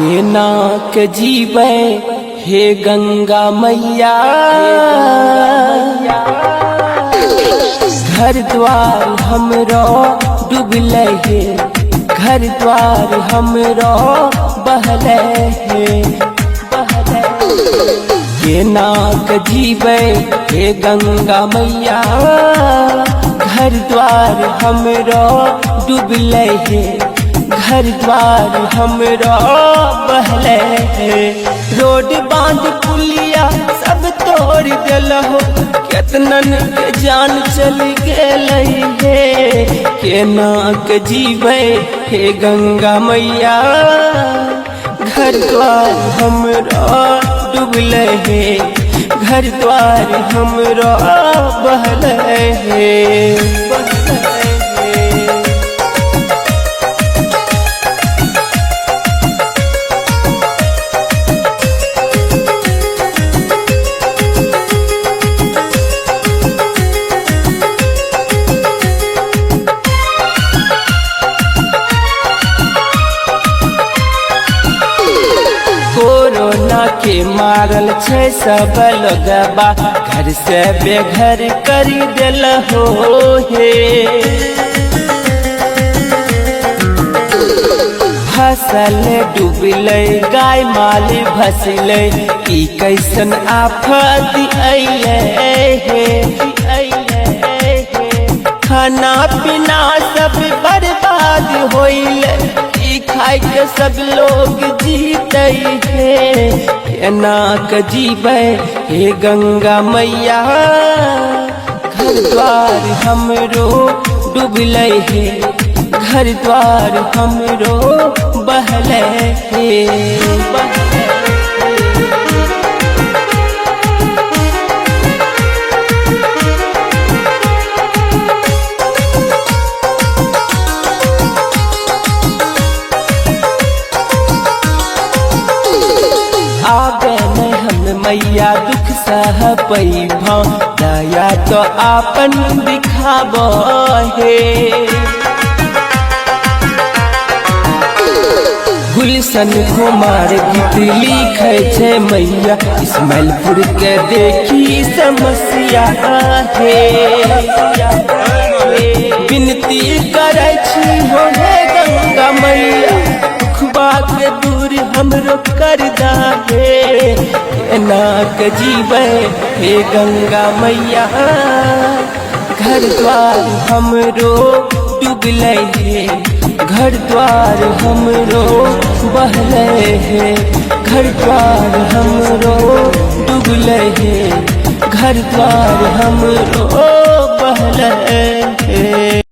केना के जीवे हे गंगा मैया, घर द्वार हमरो डूबले हे, घर द्वार हमरो बहले हे, केना के जीवे हे गंगा मैया, घर द्वार हमरो डूबले हे, घर द्वार हमरो बहले हे। रोड बांध पुलिया सब तोड़ दिलहो, केतनन के जान चल गेलै हे, केना के जीवे हे गंगा मैया, घर द्वार हमरो डूबले हे, घर द्वार हमरो बहले हे। कोरोना के मारल छै सब लोगबा, घर से बेघर करी दिल हो हे, फसल डूबले गाय माल भसले, ई कैसन आफत अइले हे, खाना पीना सब बर्बाद होइले, खाई के सब लोग जीते हे, केना के जीवे हे गंगा मैया, घर द्वार हमरो डूबले हे, घर द्वार हमरो बहले हे। आगे न हम मैया दुख सह पैभा, दया तो आपन दिखाब हे, गुलशन कुमार गीत लिखे छे मैया, इस्माइलपुर के देखी समस्या हे, विनती करे छी हो हे गंगा मैया, दुखबा के दूर हमरो कर दाहे, केना के जीवे हे गंगा मैया, घर द्वार हमरो डूबले हे, घर द्वार हमरो बहले हे, घर द्वार हमरो डूबले हे, घर द्वार हमरो बहले।